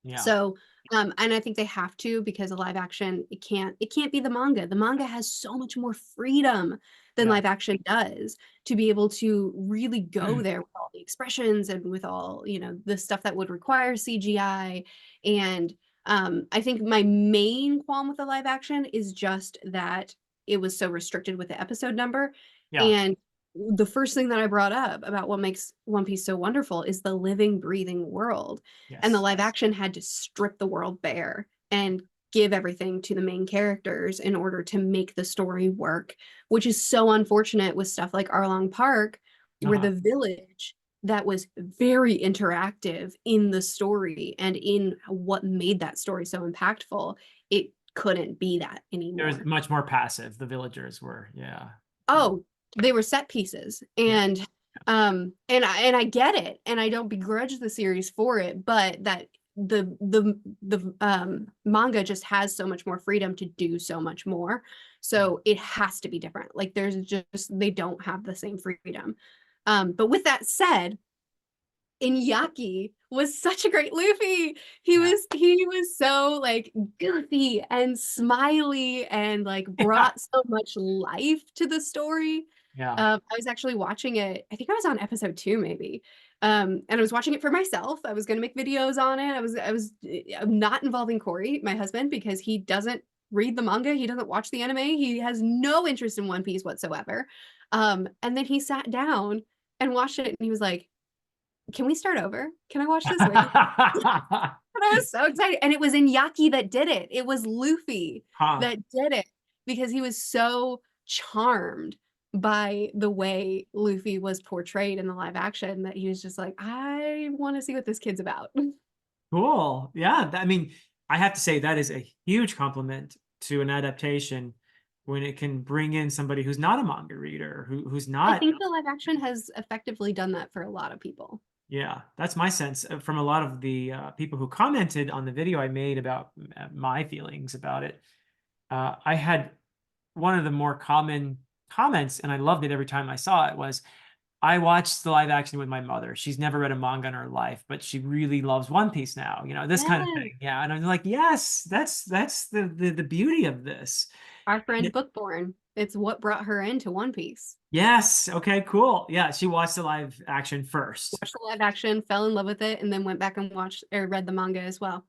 S1: Yeah.
S2: So, and I think they have to because a live action, it can't be the manga. The manga has so much more freedom than
S1: Yeah.
S2: live action does to be able to really go there with all the expressions and with all, the stuff that would require CGI. And I think my main qualm with the live action is just that it was so restricted with the episode number.
S1: Yeah.
S2: And the first thing that I brought up about what makes One Piece so wonderful is the living, breathing world, and the
S1: Yes.
S2: live action had to strip the world bare and give everything to the main characters in order to make the story work, which is so unfortunate with stuff like Arlong Park, where
S1: Uh-huh.
S2: the village that was very interactive in the story and in what made that story so impactful, it couldn't be that
S1: It was
S2: anymore.
S1: much more passive. The villagers were. Yeah.
S2: Oh, they were set pieces.
S1: Yeah.
S2: And I get it, and I don't begrudge the series for it, but that the manga just has so much more freedom to do so much more. So it has to be different. Like there's just they don't have the same freedom. But with that said, Inyaki was such a great Luffy. He
S1: Yeah.
S2: was he was so like goofy and smiley and like
S1: Yeah.
S2: brought so much life to the story.
S1: Yeah.
S2: I was actually watching it. I think I was on episode 2 maybe. And I was watching it for myself. I was going to make videos on it. I'm not involving Corey, my husband, because he doesn't read the manga. He doesn't watch the anime. He has no interest in One Piece whatsoever. And then he sat down and watched it and he was like, can we start over? Can I watch this with you? And I was so excited. And it was Inyaki that did it. It was Luffy
S1: Huh.
S2: that did it because he was so charmed by the way Luffy was portrayed in the live action that he was just like, I want to see what this kid's about.
S1: Cool. Yeah. I mean, I have to say that is a huge compliment to an adaptation when it can bring in somebody who's not a manga reader, who's
S2: I
S1: not.
S2: think the live action has effectively done that for a lot of people.
S1: Yeah, that's my sense from a lot of the people who commented on the video I made about my feelings about it. I had one of the more common comments, and I loved it every time I saw it, was I watched the live action with my mother. She's never read a manga in her life, but she really loves One Piece now, this kind of
S2: Yes.
S1: thing. Yeah. And I'm like, yes, that's the beauty of this.
S2: Our friend Bookborn. It's what brought her into One Piece.
S1: Yes. Okay, cool. Yeah, she watched the live action first.
S2: Watched the live action, fell in love with it, and then went back and watched or read the manga as well.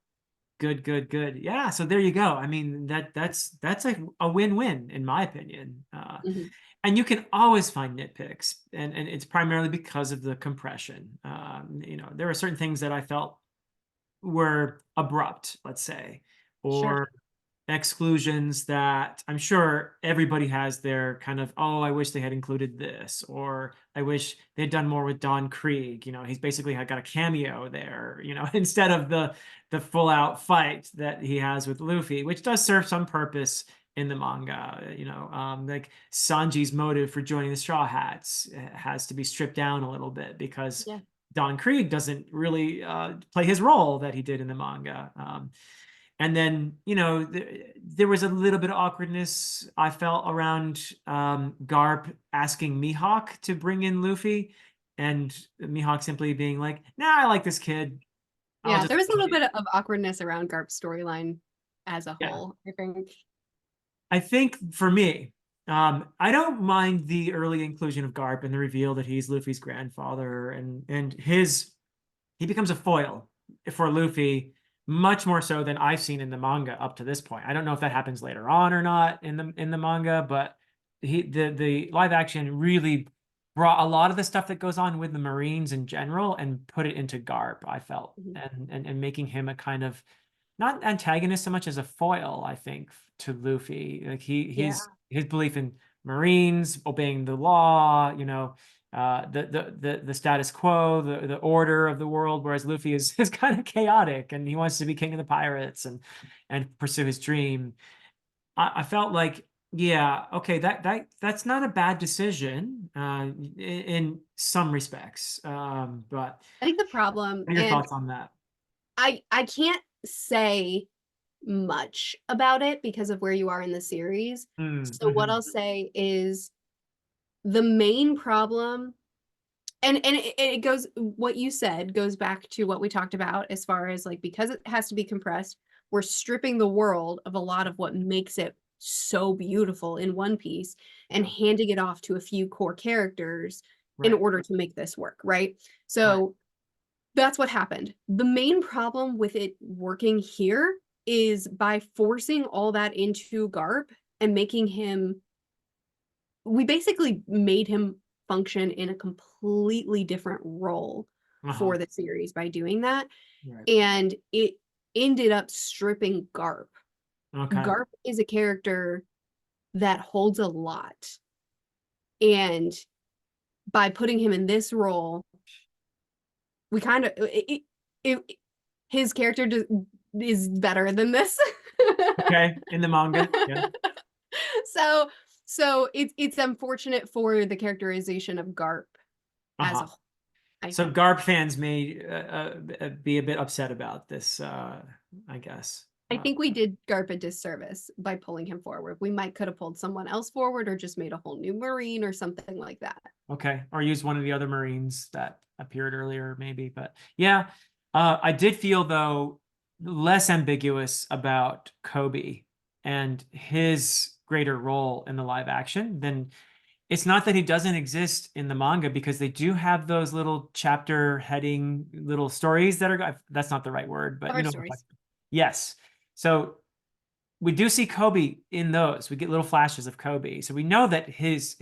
S1: Good, good, good. Yeah, so there you go. I mean, that's a win-win in my opinion.
S2: Mhm.
S1: And you can always find nitpicks, and it's primarily because of the compression. There are certain things that I felt were abrupt, let's say,
S2: Sure.
S1: or exclusions that I'm sure everybody has their kind of, oh, I wish they had included this, or I wish they'd done more with Don Krieg. He's basically had got a cameo there, instead of the full out fight that he has with Luffy, which does serve some purpose in the manga. Like Sanji's motive for joining the Straw Hats has to be stripped down a little bit because
S2: Yeah.
S1: Don Krieg doesn't really play his role that he did in the manga. And then, there was a little bit of awkwardness I felt around Garp asking Mihawk to bring in Luffy, and Mihawk simply being like, "Nah, I like this kid. I'll
S2: Yeah,
S1: just."
S2: there was a little bit of awkwardness around Garp's storyline as a
S1: Yeah.
S2: whole, I think.
S1: I think for me, I don't mind the early inclusion of Garp and the reveal that he's Luffy's grandfather, and he becomes a foil for Luffy, much more so than I've seen in the manga up to this point. I don't know if that happens later on or not in the manga, but the live action really brought a lot of the stuff that goes on with the Marines in general and put it into Garp, I felt,
S2: Mhm.
S1: and making him a kind of not antagonist so much as a foil, I think, to Luffy. Like
S2: Yeah.
S1: his belief in Marines obeying the law, the status quo, the order of the world, whereas Luffy is kind of chaotic and he wants to be king of the pirates and pursue his dream. I felt like, yeah, okay, that's not a bad decision in some respects. But
S2: I think the problem,
S1: what are your
S2: and
S1: thoughts on that?
S2: I can't say much about it because of where you are in the series. So what
S1: Mm-hmm.
S2: I'll say is the main problem, and it goes, what you said goes back to what we talked about as far as like, because it has to be compressed, we're stripping the world of a lot of what makes it so beautiful in One Piece and
S1: Yeah,
S2: handing it off to a few core characters in
S1: right,
S2: order to make this work, right?
S1: right.
S2: So that's what happened. The main problem with it working here is by forcing all that into Garp and making him, we basically made him function in a completely different role
S1: Uh-huh.
S2: for the series by doing that.
S1: Right.
S2: And it ended up stripping Garp.
S1: Okay.
S2: Garp is a character that holds a lot. And by putting him in this role, we kind of, his character is better than this.
S1: Okay. In the manga. Yeah.
S2: so so it's unfortunate for the characterization of Garp as a
S1: Uh-huh.
S2: whole, I
S1: So
S2: think.
S1: Garb fans may be a bit upset about this, I guess.
S2: I think we did Garp a disservice by pulling him forward. We might could have pulled someone else forward or just made a whole new Marine or something like that.
S1: Okay. Or use one of the other Marines that appeared earlier, maybe. But yeah, I did feel, though, less ambiguous about Kobe and his greater role in the live action than it's not that he doesn't exist in the manga because they do have those little chapter heading little stories that are, that's not the right word, but
S2: Cover stories.
S1: yes. So we do see Kobe in those. We get little flashes of Kobe. So we know that his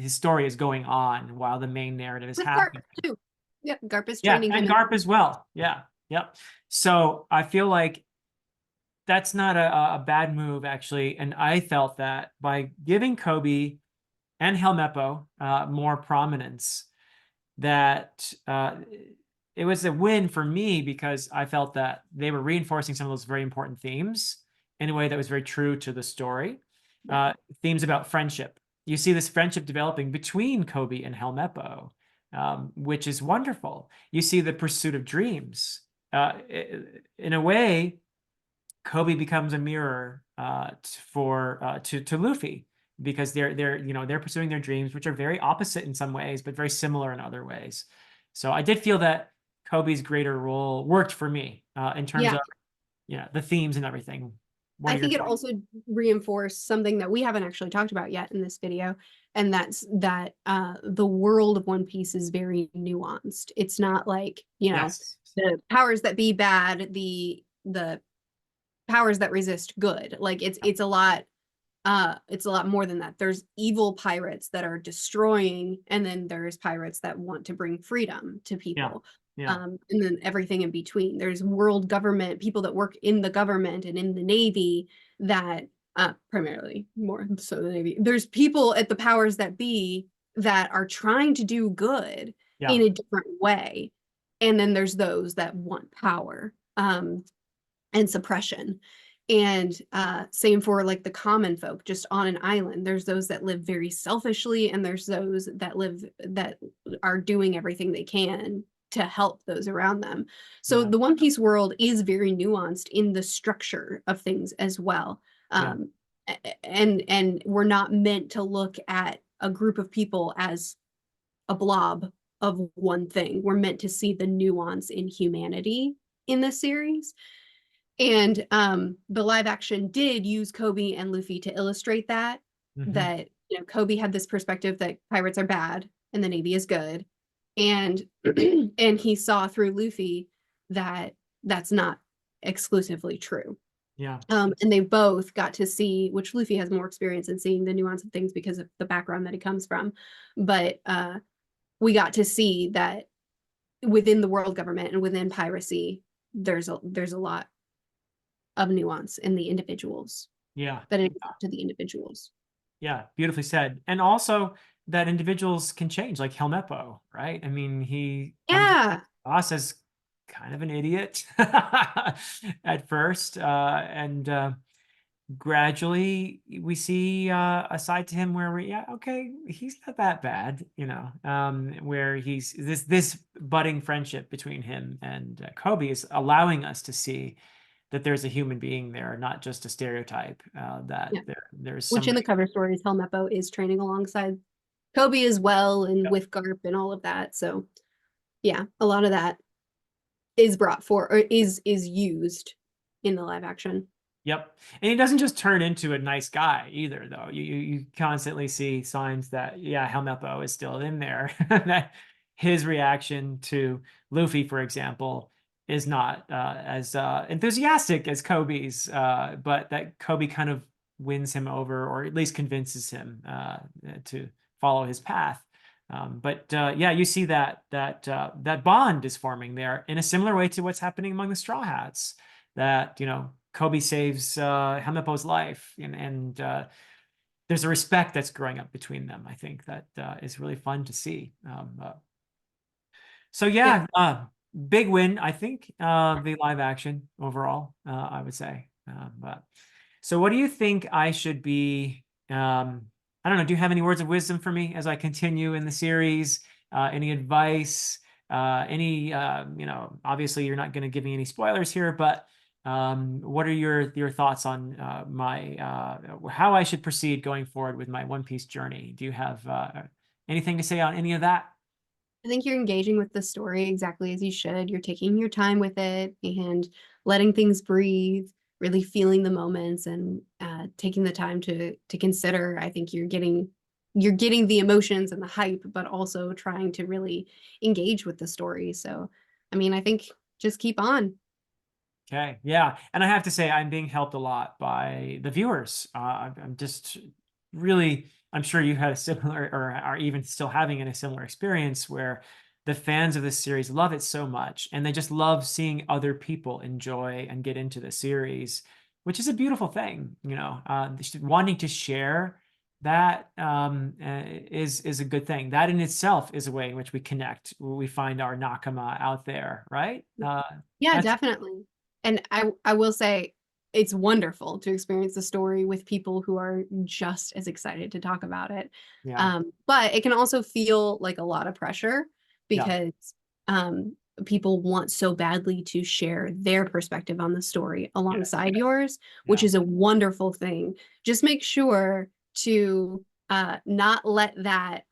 S1: story is going on while the main narrative is
S2: With Garp
S1: happening.
S2: too. Yeah, Garp is
S1: Yeah,
S2: training him
S1: and
S2: in.
S1: Garp as well. Yeah. Yep. So I feel like that's not a bad move, actually. And I felt that by giving Kobe and Helmeppo more prominence, that it was a win for me because I felt that they were reinforcing some of those very important themes in a way that was very true to the story.
S2: Yeah.
S1: Themes about friendship. You see this friendship developing between Kobe and Helmeppo, which is wonderful. You see the pursuit of dreams. In a way, Kobe becomes a mirror to Luffy because they're pursuing their dreams, which are very opposite in some ways, but very similar in other ways. So I did feel that Kobe's greater role worked for me in terms
S2: Yeah,
S1: of the themes and everything. What
S2: I
S1: are your
S2: think it
S1: thoughts?
S2: also reinforced something that we haven't actually talked about yet in this video, and that's that the world of One Piece is very nuanced. It's not like,
S1: Yes.
S2: the powers that be bad, the powers that resist good. Like it's a lot more than that. There's evil pirates that are destroying, and then there's pirates that want to bring freedom to
S1: Yeah.
S2: people.
S1: Yeah.
S2: And then everything in between. There's world government, people that work in the government and in the Navy that primarily more so the Navy. There's people at the powers that be that are trying to do good
S1: Yeah.
S2: in a different way. And then there's those that want power and suppression. And same for like the common folk just on an island. There's those that live very selfishly, and there's those that are doing everything they can to help those around them. So
S1: Yeah.
S2: the One Piece world is very nuanced in the structure of things as well.
S1: Yeah.
S2: And we're not meant to look at a group of people as a blob of one thing. We're meant to see the nuance in humanity in this series. And the live action did use Kobe and Luffy to illustrate that,
S1: Hmm.
S2: that Kobe had this perspective that pirates are bad and the Navy is good. And and he saw through Luffy that that's not exclusively true.
S1: Yeah.
S2: And they both got to see, which Luffy has more experience in seeing the nuance of things because of the background that he comes from. But we got to see that within the world government and within piracy, there's a lot of nuance in the individuals
S1: Yeah.
S2: that it's up to the individuals.
S1: Yeah, beautifully said. And also that individuals can change, like Helmeppo, right? I mean, he comes
S2: Yeah.
S1: across as kind of an idiot at first, and gradually we see a side to him where we, yeah, okay, he's not that bad, where he's this budding friendship between him and Kobe is allowing us to see that there's a human being there, not just a stereotype. That
S2: Yeah.
S1: there's
S2: Which in the
S1: somebody.
S2: cover stories, Helmeppo is training alongside Kobe as well and
S1: Yep.
S2: with Garp and all of that. So yeah, a lot of that is brought for or is used in the live action.
S1: Yep. And he doesn't just turn into a nice guy either, though. You constantly see signs that, yeah, Helmeppo is still in there. That his reaction to Luffy, for example, is not as enthusiastic as Kobe's, but that Kobe kind of wins him over, or at least convinces him to follow his path. But yeah, you see that bond is forming there in a similar way to what's happening among the Straw Hats. That Kobe saves Helmeppo's life, and there's a respect that's growing up between them. I think that is really fun to see. So
S2: Yeah.
S1: yeah, big win, I think, the live action overall, I would say. But so what do you think I should be? I don't know. Do you have any words of wisdom for me as I continue in the series? Any advice? Any, obviously you're not going to give me any spoilers here, but what are your thoughts on my how I should proceed going forward with my One Piece journey? Do you have anything to say on any of that?
S2: I think you're engaging with the story exactly as you should. You're taking your time with it and letting things breathe, really feeling the moments and taking the time to consider. I think you're getting the emotions and the hype, but also trying to really engage with the story. So, I mean, I think just keep on.
S1: Okay, yeah, and I have to say I'm being helped a lot by the viewers. I'm just really, I'm sure you had a similar, or are even still having a similar experience where the fans of this series love it so much, and they just love seeing other people enjoy and get into the series, which is a beautiful thing. Wanting to share that is a good thing. That in itself is a way in which we connect. We find our nakama out there, right?
S2: Yeah,
S1: That's
S2: definitely. And I will say it's wonderful to experience the story with people who are just as excited to talk about it.
S1: yeah.
S2: But it can also feel like a lot of pressure
S1: Yeah.
S2: because um, people want so badly to share their perspective on the story
S1: Yes.
S2: alongside yours, which
S1: Yeah.
S2: is a wonderful thing. Just make sure to not let that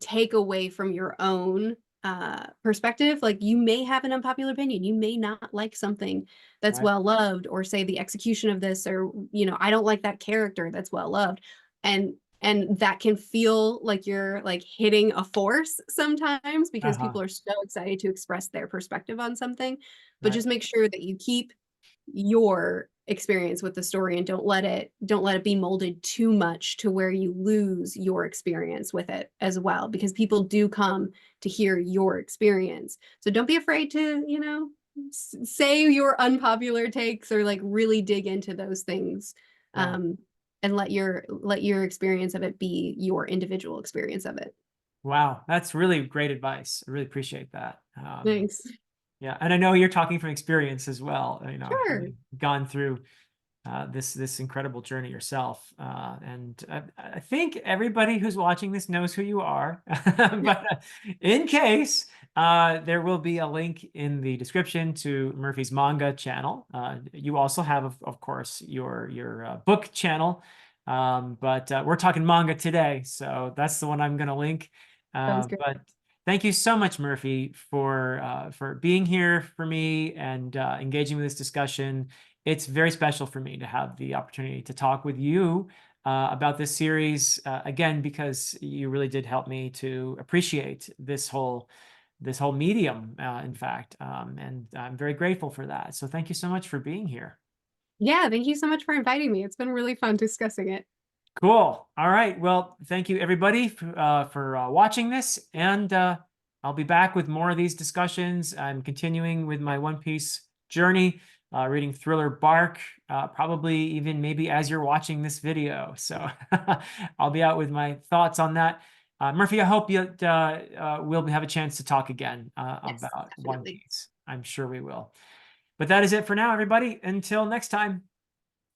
S2: take away from your own perspective. Like you may have an unpopular opinion, you may not like something that's
S1: Right.
S2: well loved, or say the execution of this, or I don't like that character that's well loved. And that can feel like you're like hitting a force sometimes because
S1: Uh-huh.
S2: people are so excited to express their perspective on something. But
S1: Right.
S2: just make sure that you keep your experience with the story, and don't let it be molded too much to where you lose your experience with it as well, because people do come to hear your experience. So don't be afraid to, say your unpopular takes, or like really dig into those things.
S1: Yeah.
S2: And let your experience of it be your individual experience of it.
S1: Wow, that's really great advice. I really appreciate that.
S2: Thanks.
S1: Yeah, and I know you're talking from experience as well,
S2: Sure.
S1: having gone through this incredible journey yourself. And I think everybody who's watching this knows who you are. But in case, there will be a link in the description to Merphy's manga channel. You also have, of course, your book channel. But we're talking manga today, so that's the one I'm going to link.
S2: Sounds good.
S1: But thank you so much, Merphy, for being here for me and engaging with this discussion. It's very special for me to have the opportunity to talk with you about this series again, because you really did help me to appreciate this whole medium, in fact, and I'm very grateful for that. So thank you so much for being here.
S2: Yeah, thank you so much for inviting me. It's been really fun discussing it.
S1: Cool. All right. Well, thank you everybody for watching this, and I'll be back with more of these discussions. I'm continuing with my One Piece journey, reading Thriller Bark, probably even maybe as you're watching this video. So I'll be out with my thoughts on that. Merphy, I hope we'll have a chance to talk again
S2: Yes,
S1: about One
S2: definitely.
S1: Piece. I'm sure we will. But that is it for now, everybody. Until next time.